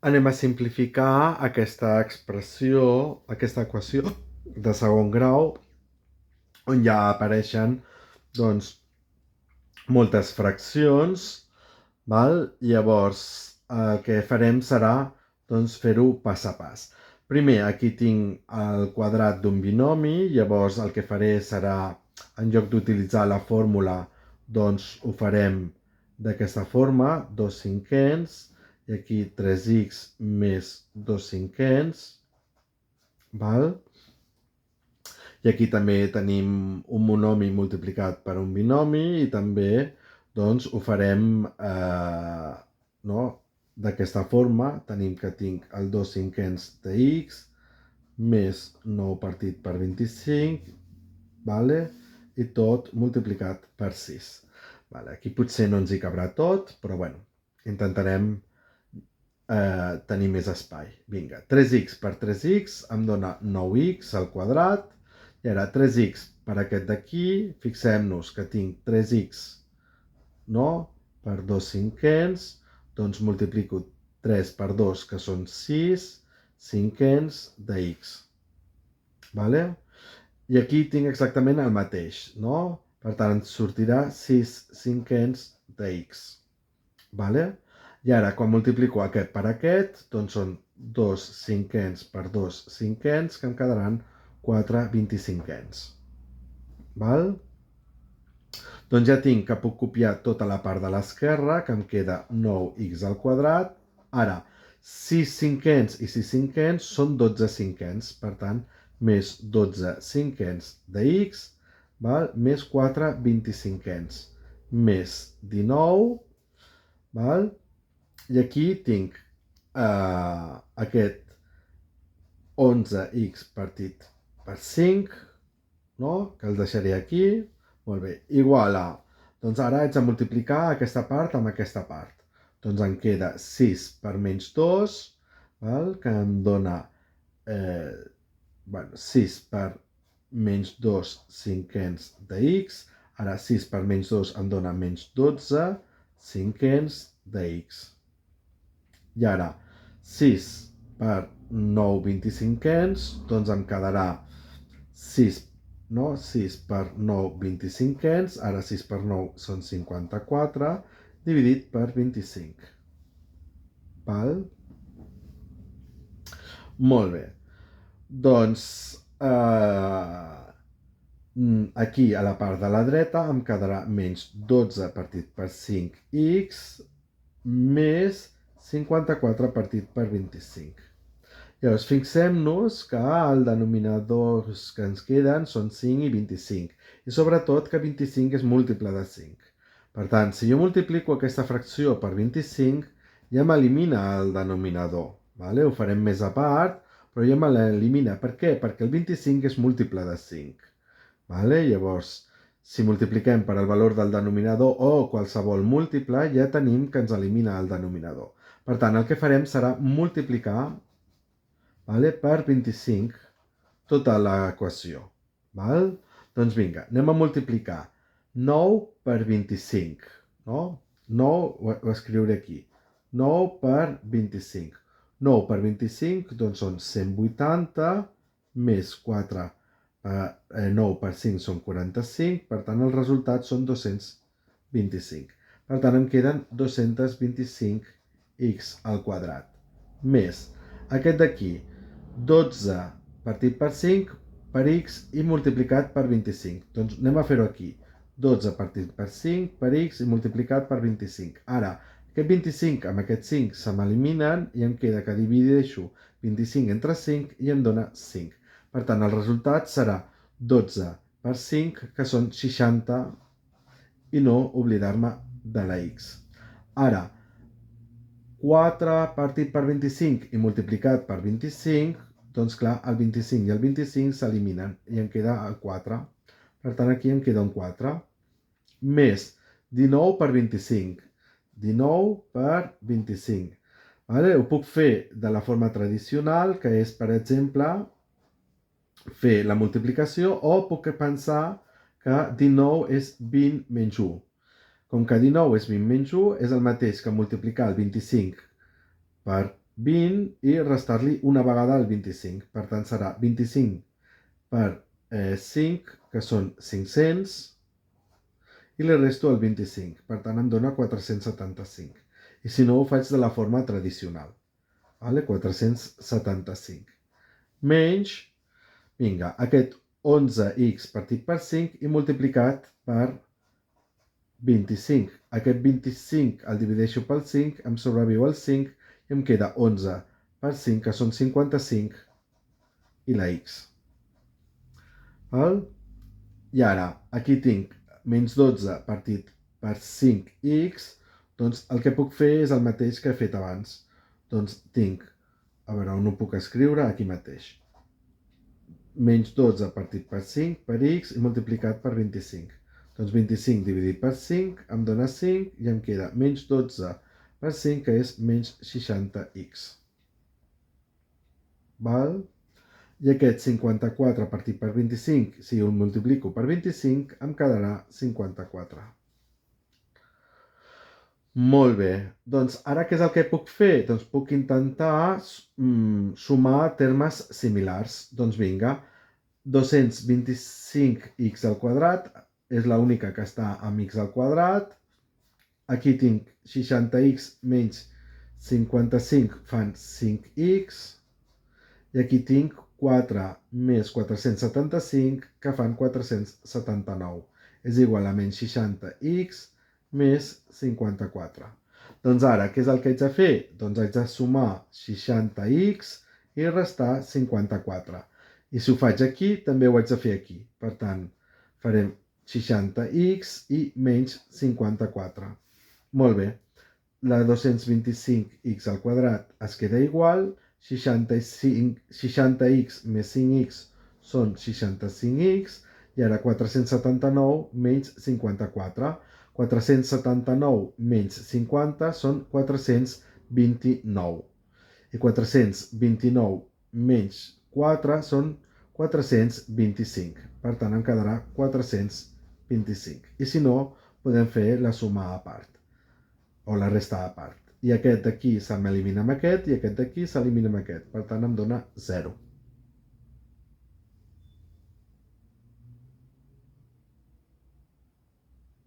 Anem a simplificar aquesta expressió, aquesta equació de segon grau, on ja apareixen doncs, moltes fraccions, val? Llavors el que farem serà doncs, fer-ho pas a pas. Primer, aquí tinc el quadrat d'un binomi, llavors el que faré serà, en lloc d'utilitzar la fórmula, doncs ho farem d'aquesta forma, 2 cinquens, i aquí 3x més 2 cinquens, val? I aquí també tenim un monomi multiplicat per un binomi i també doncs, ho farem no? D'aquesta forma. Tenim que tinc el 2 cinquens de x més 9 partit per 25, vale? I tot multiplicat per 6. Vale, aquí potser no ens hi cabrà tot, però bueno, intentarem tenir més espai. Vinga, 3x per 3x em dona 9x al quadrat, i ara 3x per aquest d'aquí, fixem-nos que tinc 3x, no? Per 2 cinquens, doncs multiplico 3 per 2, que són 6 cinquens de x. Vale? I aquí tinc exactament el mateix, no? Per tant, ens sortirà 6 cinquens de x. Vale? I ara, quan multiplico aquest per aquest, doncs són 2 cinquens per 2 cinquens, que em quedaran 4 25ens. Val? Doncs ja tinc que puc copiar tota la part de l'esquerra, que em queda 9x al quadrat. Ara, 6 cinquens i 6 cinquens són 12 cinquens, per tant, més 12 cinquens de x, val? Més 4 25ens, més 19, val? I aquí tinc aquest 11x partit per 5, no? Que el deixaré aquí. Molt bé, igual a... Doncs ara haig de multiplicar aquesta part amb aquesta part. Doncs em queda 6 per menys 2, val? Que em dona 6 per menys 2 cinquens de x. Ara 6 per menys 2 em dona menys 12 cinquens de x. I ara 6 per 9 25ens, doncs em quedarà 6, no? 6 per 9 25ens, ara 6 per 9 són 54, dividit per 25. Val? Molt bé. Doncs aquí a la part de la dreta em quedarà menys 12 partit per 5x més 54 partit per 25. Llavors, fixem-nos que els denominadors que ens queden són 5 i 25. I sobretot que 25 és múltiple de 5. Per tant, si jo multiplico aquesta fracció per 25, ja m'elimina el denominador. Vale? Ho farem més a part, però ja me l'elimina. Per què? Perquè el 25 és múltiple de 5. Vale? Llavors, si multipliquem per el valor del denominador o qualsevol múltiple, ja tenim que ens elimina el denominador. Per tant, el que farem serà multiplicar, vale, per 25 tota l'equació. Val? Doncs vinga, anem a multiplicar 9 per 25. No? 9, ho escriuré aquí. 9 per 25. 9 per 25 doncs són 180 més 4 9 per 5 són 45, per tant el resultat són 225. Per tant em queden 225x al quadrat. Més aquest d'aquí, 12 partit per 5 per x i multiplicat per 25. Doncs anem a fer-ho aquí. 12 partit per 5 per x i multiplicat per 25. Ara, aquest 25 amb aquest 5 se m'eliminen i em queda que divideixo 25 entre 5 i em dona 5. Per tant, el resultat serà 12 per 5, que són 60, i no oblidar-me de la x. Ara, 4 partit per 25 i multiplicat per 25, doncs clar, el 25 i el 25 s'eliminen i em queda el 4. Per tant, aquí em queda un 4. Més 19 per 25. 19 per 25. Vale? Ho puc fer de la forma tradicional, que és, per exemple, fer la multiplicació, o puc pensar que 19 és 20 menys 1. Com que 19 és 20 menys 1, és el mateix que multiplicar el 25 per 20 i restar-li una vegada el 25. Per tant, serà 25 per 5, que són 500, i li resto el 25. Per tant, em dona 475. I si no, ho faig de la forma tradicional. Vale? 475. Menys, vinga, aquest 11x partit per 5 i multiplicat per 25. Aquest 25 el divideixo pel 5, em sobreviu el 5 i em queda 11 per 5, que són 55, i la x. Val? I ara, aquí tinc menys 12 partit per 5x, doncs el que puc fer és el mateix que he fet abans. Doncs tinc, a veure, on ho puc escriure? Aquí mateix. Menys 12 partit per 5 per x i multiplicat per 25. Doncs 25 dividit per 5 em dona 5 i em queda menys 12 per 5, que és menys 60x. Val? I aquest 54 partit per 25, si ho multiplico per 25, em quedarà 54. Molt bé. Doncs ara què és el que puc fer? Doncs puc intentar sumar termes similars. Doncs vinga, 225x al quadrat és l'única que està amb x al quadrat. Aquí tinc 60x menys 55 fan 5x. I aquí tinc 4 més 475, que fan 479. És igual a menys 60x més 54. Doncs ara, què és el que haig de fer? Doncs haig de sumar 60x i restar 54. I si ho faig aquí, també ho haig de fer aquí. Per tant, farem 60x i menys 54. Molt bé. La 225x al quadrat es queda igual. 60x més 5x són 65x, i ara 479 menys 54. 479 menys 50 són 429. I 429 menys 4 són 425. Per tant, em quedarà 425. I si no, podem fer la suma a part, o la resta a part. I aquest d'aquí se m'elimina amb aquest, i aquest d'aquí s'elimina amb aquest. Per tant, em dona 0.